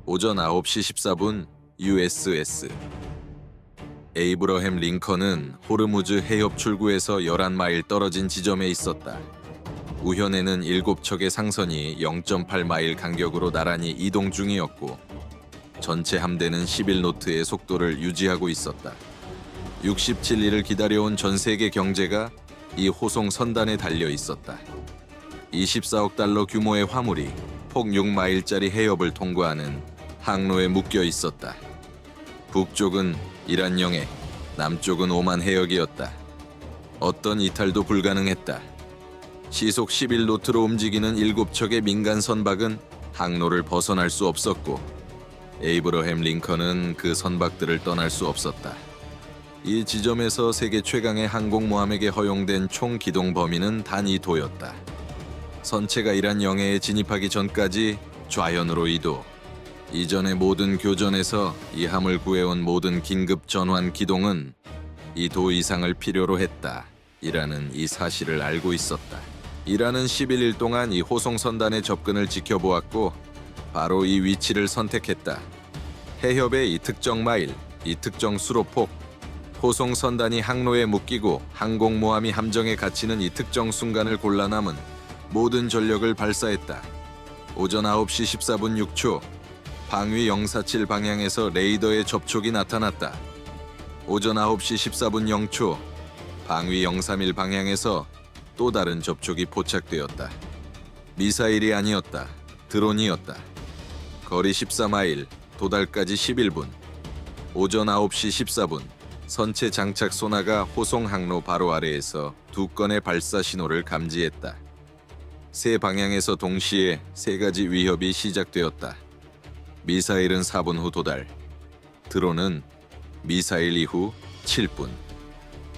오전 9시 14분 USS 에이브러햄 링컨은 호르무즈 해협 출구에서 11마일 떨어진 지점에 있었다. 우현에는 7척의 상선이 0.8마일 간격으로 나란히 이동 중이었고 전체 함대는 11노트의 속도를 유지하고 있었다. 67일을 기다려온 전 세계 경제가 이 호송 선단에 달려 있었다. 24억 달러 규모의 화물이 폭 6마일짜리 해협을 통과하는 항로에 묶여 있었다. 북쪽은 이란영해, 남쪽은 오만 해역이었다. 어떤 이탈도 불가능했다. 시속 11노트로 움직이는 7척의 민간 선박은 항로를 벗어날 수 없었고 에이브러햄 링컨은 그 선박들을 떠날 수 없었다. 이 지점에서 세계 최강의 항공모함에게 허용된 총 기동 범위는 단 이 도였다. 선체가 이란 영해에 진입하기 전까지 좌현으로 이도. 이전의 모든 교전에서 이 함을 구해온 모든 긴급 전환 기동은 이 도 이상을 필요로 했다. 이라는 이 사실을 알고 있었다. 이란은 11일 동안 이 호송 선단의 접근을 지켜보았고 바로 이 위치를 선택했다. 해협의 이 특정 마일, 이 특정 수로폭, 호송 선단이 항로에 묶이고 항공모함이 함정에 갇히는 이 특정 순간을 골라 남은 모든 전력을 발사했다. 오전 9시 14분 6초 방위 047 방향에서 레이더의 접촉이 나타났다. 오전 9시 14분 0초 방위 031 방향에서 또 다른 접촉이 포착되었다. 미사일이 아니었다. 드론이었다. 거리 14마일, 도달까지 11분. 오전 9시 14분 선체 장착 소나가 호송 항로 바로 아래에서 2건의 발사 신호를 감지했다. 세 방향에서 동시에 3가지 위협이 시작되었다. 미사일은 4분 후 도달, 드론은 미사일 이후 7분.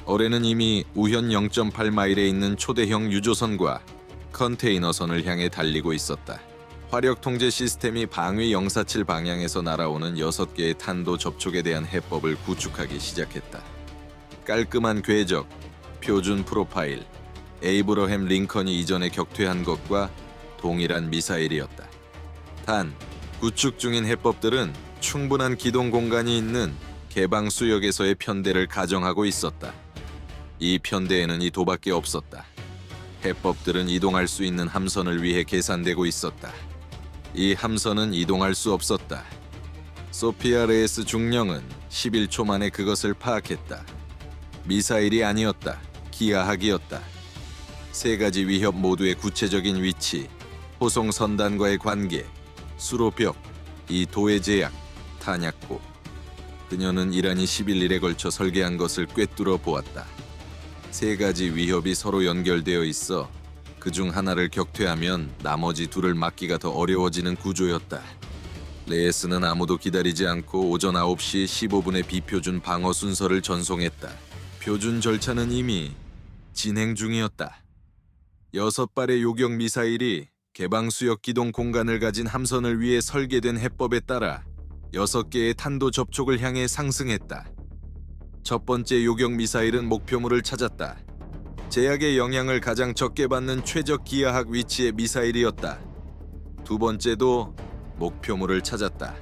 어뢰는 이미 우현 0.8마일에 있는 초대형 유조선과 컨테이너선을 향해 달리고 있었다. 화력 통제 시스템이 방위 047 방향에서 날아오는 6개의 탄도 접촉에 대한 해법을 구축하기 시작했다. 깔끔한 궤적, 표준 프로파일, 에이브러햄 링컨이 이전에 격퇴한 것과 동일한 미사일이었다. 단, 구축 중인 해법들은 충분한 기동 공간이 있는 개방 수역에서의 편대를 가정하고 있었다. 이 편대에는 이 도밖에 없었다. 해법들은 이동할 수 있는 함선을 위해 계산되고 있었다. 이 함선은 이동할 수 없었다. 소피아 레이스 중령은 11초 만에 그것을 파악했다. 미사일이 아니었다. 기하학이었다. 3가지 위협 모두의 구체적인 위치, 호송 선단과의 관계, 수로벽, 이 도의 제약, 탄약고. 그녀는 이란이 11일에 걸쳐 설계한 것을 꿰뚫어 보았다. 3가지 위협이 서로 연결되어 있어 그중 하나를 격퇴하면 나머지 둘을 막기가 더 어려워지는 구조였다. 레이스는 아무도 기다리지 않고 오전 9시 15분에 비표준 방어 순서를 전송했다. 표준 절차는 이미 진행 중이었다. 6발의 요격 미사일이 개방 수역 기동 공간을 가진 함선을 위해 설계된 해법에 따라 6개의 탄도 접촉을 향해 상승했다. 첫 번째 요격 미사일은 목표물을 찾았다. 제약의 영향을 가장 적게 받는 최적 기하학 위치의 미사일이었다. 두 번째도 목표물을 찾았다.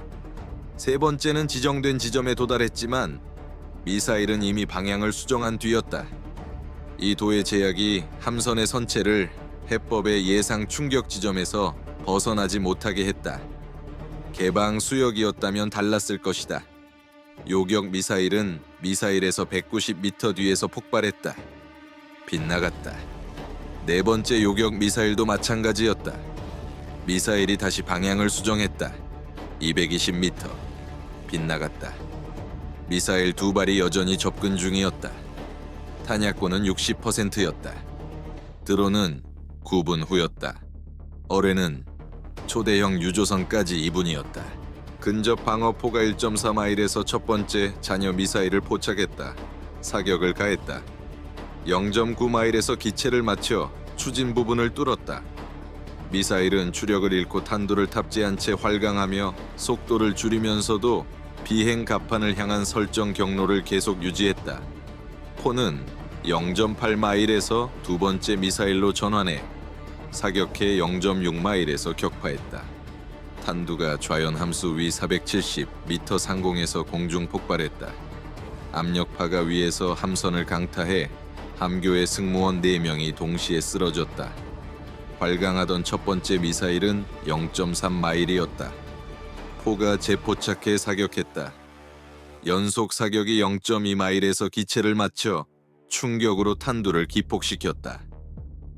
세 번째는 지정된 지점에 도달했지만 미사일은 이미 방향을 수정한 뒤였다. 이 도의 제약이 함선의 선체를 해법의 예상 충격 지점에서 벗어나지 못하게 했다. 개방 수역이었다면 달랐을 것이다. 요격 미사일은 미사일에서 190m 뒤에서 폭발했다. 빗나갔다. 네 번째 요격 미사일도 마찬가지였다. 미사일이 다시 방향을 수정했다. 220m. 빗나갔다. 미사일 2발이 여전히 접근 중이었다. 탄약고는 60%였다. 드론은 9분 후였다. 어뢰는 초대형 유조선까지 2분이었다. 근접 방어포가 1.4마일에서 첫 번째 잔여 미사일을 포착했다. 사격을 가했다. 0.9마일에서 기체를 맞춰 추진 부분을 뚫었다. 미사일은 추력을 잃고 탄도를 탑재한 채 활강하며 속도를 줄이면서도 비행 갑판을 향한 설정 경로를 계속 유지했다. 포는 0.8마일에서 두 번째 미사일로 전환해 사격해 0.6마일에서 격파했다. 탄두가 좌연 함수 위 470m 상공에서 공중 폭발했다. 압력파가 위에서 함선을 강타해 함교의 승무원 4명이 동시에 쓰러졌다. 발강하던 첫 번째 미사일은 0.3마일이었다. 포가 재포착해 사격했다. 연속 사격이 0.2마일에서 기체를 맞춰 충격으로 탄두를 기폭시켰다.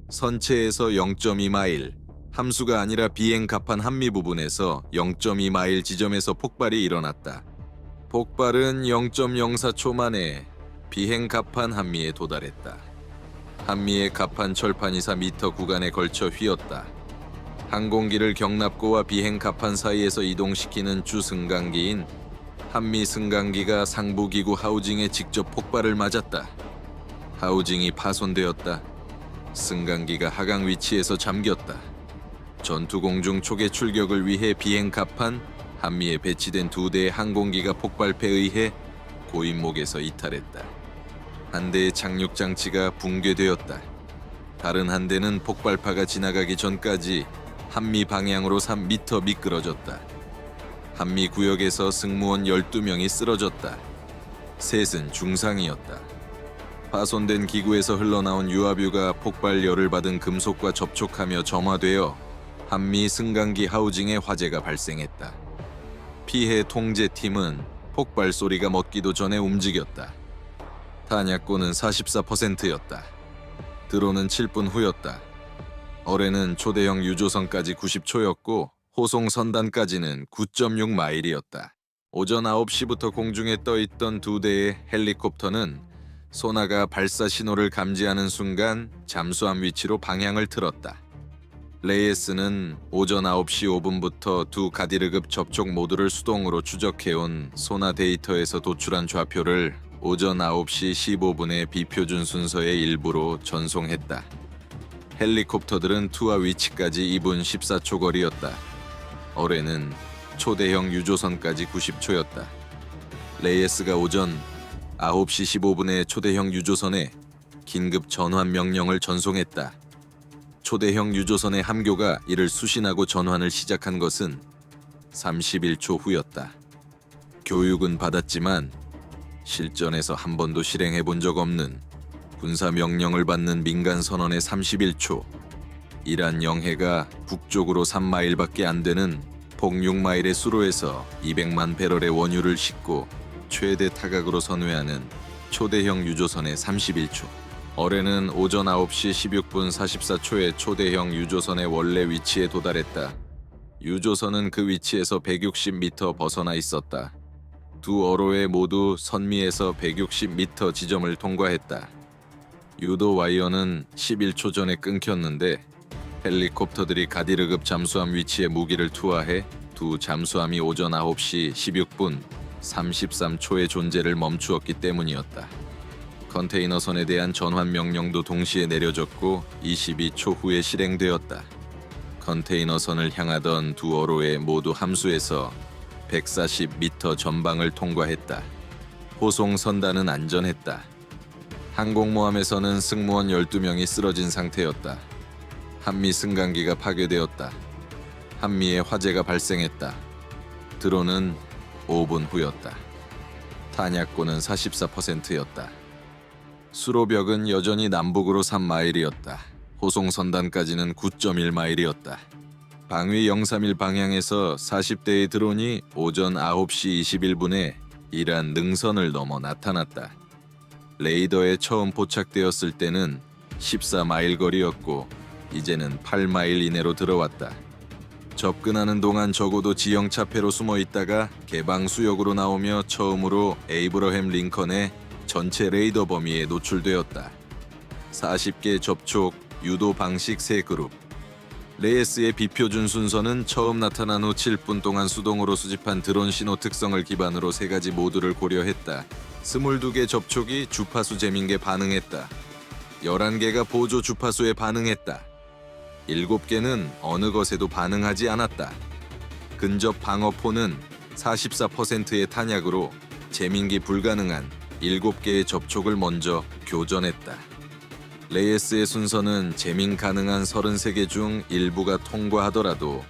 선체에서 0.2마일, 함수가 아니라 비행 갑판 한미 부분에서 0.2마일 지점에서 폭발이 일어났다. 폭발은 0.04초 만에 비행 갑판 한미에 도달했다. 한미의 갑판 철판 2~4m 구간에 걸쳐 휘었다. 항공기를 경납고와 비행 갑판 사이에서 이동시키는 주 승강기인 한미 승강기가 상부기구 하우징에 직접 폭발을 맞았다. 하우징이 파손되었다. 승강기가 하강 위치에서 잠겼다. 전투 공중 초계 출격을 위해 비행 갑판 한미에 배치된 2대의 항공기가 폭발패에 의해 고인목에서 이탈했다. 한 대의 착륙 장치가 붕괴되었다. 다른 한 대는 폭발파가 지나가기 전까지 한미 방향으로 3m 미끄러졌다. 한미 구역에서 승무원 12명이 쓰러졌다. 셋은 중상이었다. 파손된 기구에서 흘러나온 유압유가 폭발열을 받은 금속과 접촉하며 점화되어 한미 승강기 하우징에 화재가 발생했다. 피해 통제팀은 폭발 소리가 멎기도 전에 움직였다. 탄약고는 44%였다. 드론은 7분 후였다. 어뢰는 초대형 유조선까지 90초였고 호송 선단까지는 9.6마일이었다. 오전 9시부터 공중에 떠있던 2대의 헬리콥터는 소나가 발사 신호를 감지하는 순간 잠수함 위치로 방향을 틀었다. 레이에스는 오전 9시 5분부터 두 가디르급 접촉 모두를 수동으로 추적해온 소나 데이터에서 도출한 좌표를 오전 9시 15분에 비표준 순서의 일부로 전송했다. 헬리콥터들은 투하 위치까지 2분 14초 거리였다. 어뢰는 초대형 유조선까지 90초였다. 레이에스가 오전 9시 15분에 초대형 유조선에 긴급 전환 명령을 전송했다. 초대형 유조선의 함교가 이를 수신하고 전환을 시작한 것은 31초 후였다. 교육은 받았지만 실전에서 한 번도 실행해 본 적 없는 군사 명령을 받는 민간 선원의 31초. 이란 영해가 북쪽으로 3마일밖에 안 되는 폭6마일의 수로에서 200만 배럴의 원유를 싣고 최대 타각으로 선회하는 초대형 유조선의 31초. 어뢰는 오전 9시 16분 44초에 초대형 유조선의 원래 위치에 도달했다. 유조선은 그 위치에서 160m 벗어나 있었다. 두 어로에 모두 선미에서 160m 지점을 통과했다. 유도 와이어는 11초 전에 끊겼는데 헬리콥터들이 가디르급 잠수함 위치에 무기를 투하해 두 잠수함이 오전 9시 16분 33초의 존재를 멈추었기 때문이었다. 컨테이너선에 대한 전환 명령도 동시에 내려졌고 22초 후에 실행되었다. 컨테이너선을 향하던 두 어로에 모두 함수에서 140m 전방을 통과했다. 호송 선단은 안전했다. 항공모함에서는 승무원 12명이 쓰러진 상태였다. 한미 승강기가 파괴되었다. 한미에 화재가 발생했다. 드론은 5분 후였다. 탄약고는 44%였다. 수로벽은 여전히 남북으로 3마일이었다. 호송 선단까지는 9.1마일이었다. 방위 031 방향에서 40대의 드론이 오전 9시 21분에 이란 능선을 넘어 나타났다. 레이더에 처음 포착되었을 때는 14마일 거리였고 이제는 8마일 이내로 들어왔다. 접근하는 동안 적어도 지형 차폐로 숨어 있다가 개방 수역으로 나오며 처음으로 에이브러햄 링컨의 전체 레이더 범위에 노출되었다. 40개 접촉, 유도 방식 3그룹. 레이에스의 비표준 순서는 처음 나타난 후 7분 동안 수동으로 수집한 드론 신호 특성을 기반으로 3가지 모드를 고려했다. 22개 접촉이 주파수 재민계 반응했다. 11개가 보조 주파수에 반응했다. 7개는 어느 것에도 반응하지 않았다. 근접 방어포는 44%의 탄약으로 재민기 불가능한 7개의 접촉을 먼저 교전했다. 레이에스의 순서는 재민 가능한 33개 중 일부가 통과하더라도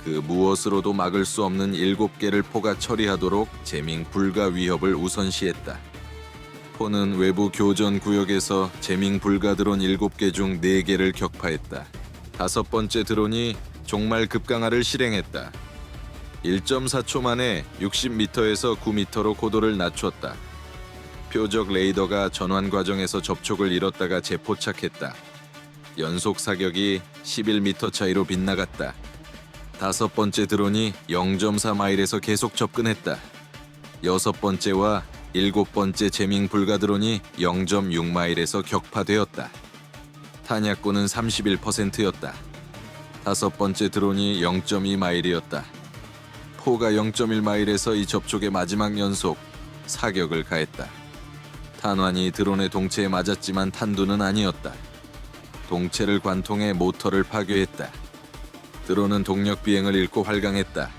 그 무엇으로도 막을 수 없는 7개를 포가 처리하도록 제밍 불가 위협을 우선시했다. 포는 외부 교전 구역에서 제밍 불가 드론 7개 중 4개를 격파했다. 5번째 드론이 종말 급강화를 실행했다. 1.4초 만에 60m에서 9m로 고도를 낮췄다. 표적 레이더가 전환 과정에서 접촉을 잃었다가 재포착했다. 연속 사격이 11m 차이로 빗나갔다. 5번째 드론이 0.4마일에서 계속 접근했다. 6번째와 7번째 제밍 불가 드론이 0.6마일에서 격파되었다. 탄약고는 31%였다. 5번째 드론이 0.2마일이었다. 포가 0.1마일에서 이 접촉의 마지막 연속 사격을 가했다. 탄환이 드론의 동체에 맞았지만 탄두는 아니었다. 동체를 관통해 모터를 파괴했다. 드론은 동력 비행을 잃고 활강했다.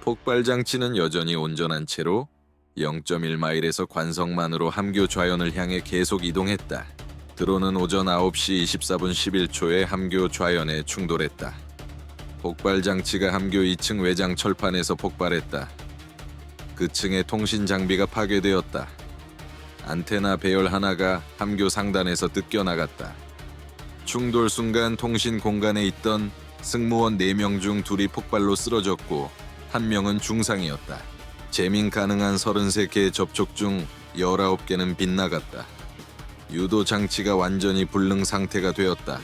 폭발 장치는 여전히 온전한 채로 0.1마일에서 관성만으로 함교 좌연을 향해 계속 이동했다. 드론은 오전 9시 24분 11초에 함교 좌연에 충돌했다. 폭발 장치가 함교 2층 외장 철판에서 폭발했다. 그 층의 통신 장비가 파괴되었다. 안테나 배열 하나가 함교 상단에서 뜯겨나갔다. 충돌 순간 통신 공간에 있던 승무원 4명 중 2이 폭발로 쓰러졌고 1명은 중상이었다. 제밍 가능한 33개의 접촉 중 19개는 빗나갔다. 유도 장치가 완전히 불능 상태가 되었다.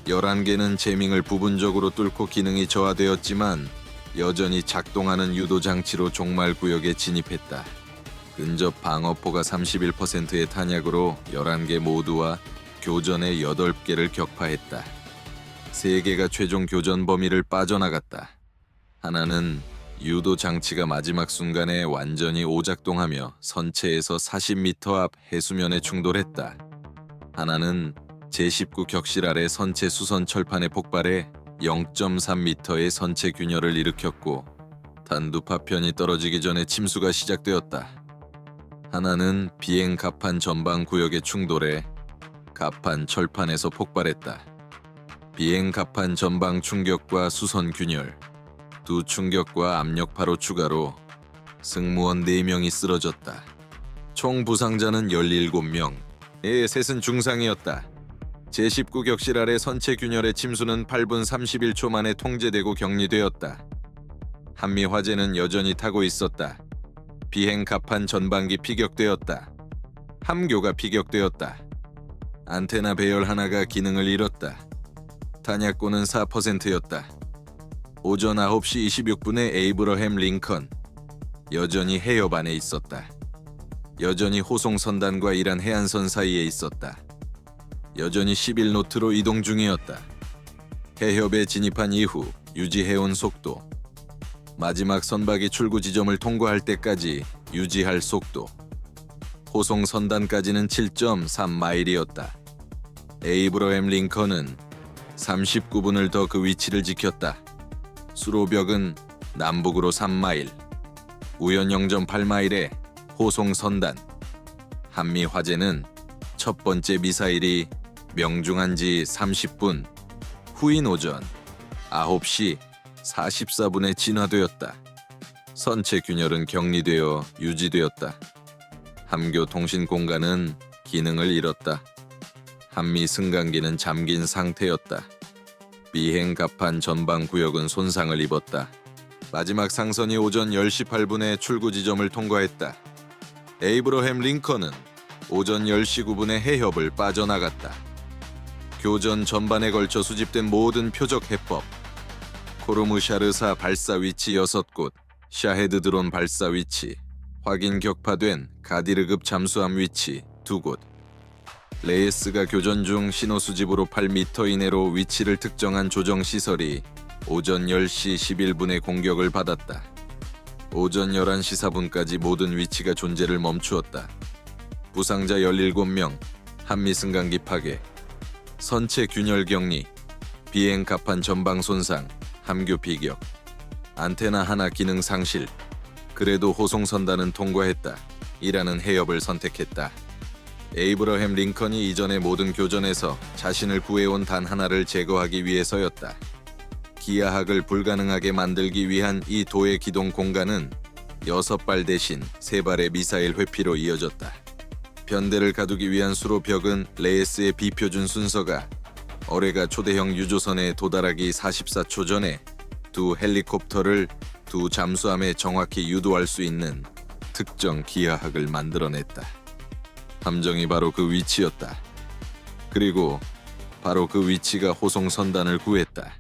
11개는 제밍을 부분적으로 뚫고 기능이 저하되었지만 여전히 작동하는 유도 장치로 종말 구역에 진입했다. 근접 방어포가 31%의 탄약으로 11개 모두와 교전의 8개를 격파했다. 3개가 최종 교전 범위를 빠져나갔다. 하나는 유도 장치가 마지막 순간에 완전히 오작동하며 선체에서 40m 앞 해수면에 충돌했다. 하나는 제19 격실 아래 선체 수선 철판에 폭발해 0.3m의 선체 균열을 일으켰고 단두 파편이 떨어지기 전에 침수가 시작되었다. 하나는 비행 갑판 전방 구역에 충돌해 갑판 철판에서 폭발했다. 비행 갑판 전방 충격과 수선 균열, 두 충격과 압력파로 추가로 승무원 4명이 쓰러졌다. 총 부상자는 17명, 셋은 중상이었다. 제19 격실 아래 선체 균열의 침수는 8분 31초 만에 통제되고 격리되었다. 한미 화재는 여전히 타고 있었다. 비행 갑판 전방기 피격되었다. 함교가 피격되었다. 안테나 배열 하나가 기능을 잃었다. 탄약고는 4%였다. 오전 9시 26분에 에이브러햄 링컨 여전히 해협 안에 있었다. 여전히 호송 선단과 이란 해안선 사이에 있었다. 여전히 11노트로 이동 중이었다. 해협에 진입한 이후 유지해온 속도, 마지막 선박이 출구 지점을 통과할 때까지 유지할 속도, 호송 선단까지는 7.3마일이었다. 에이브러햄 링컨은 39분을 더 그 위치를 지켰다. 수로벽은 남북으로 3마일, 우연 0.8마일의 호송 선단. 한미 화재는 첫 번째 미사일이 명중한 지 30분 후인 오전 9시 44분에 진화되었다. 선체 균열은 격리되어 유지되었다. 함교 통신 공간은 기능을 잃었다. 한미 승강기는 잠긴 상태였다. 비행 갑판 전방 구역은 손상을 입었다. 마지막 상선이 오전 10시 8분에 출구 지점을 통과했다. 에이브러햄 링컨은 오전 10시 9분에 해협을 빠져나갔다. 교전 전반에 걸쳐 수집된 모든 표적 해법, 코르무샤르사 발사 위치 6곳, 샤헤드 드론 발사 위치, 확인 격파된 가디르급 잠수함 위치 2곳, 레이스가 교전 중 신호 수집으로 8m 이내로 위치를 특정한 조정 시설이 오전 10시 11분에 공격을 받았다. 오전 11시 4분까지 모든 위치가 존재를 멈추었다. 부상자 17명, 한미 승강기 파괴, 선체 균열 격리, 비행 갑판 전방 손상, 함교 피격, 안테나 하나 기능 상실. 그래도 호송 선단은 통과했다. 이라는 해협을 선택했다. 에이브러햄 링컨이 이전의 모든 교전에서 자신을 구해온 단 하나를 제거하기 위해서였다. 기하학을 불가능하게 만들기 위한 이 도의 기동 공간은 6발 대신 3발의 미사일 회피로 이어졌다. 변대를 가두기 위한 수로 벽은 레이스의 비표준 순서가 어뢰가 초대형 유조선에 도달하기 44초 전에 두 헬리콥터를 두 잠수함에 정확히 유도할 수 있는 특정 기하학을 만들어냈다. 함정이 바로 그 위치였다. 그리고 바로 그 위치가 호송 선단을 구했다.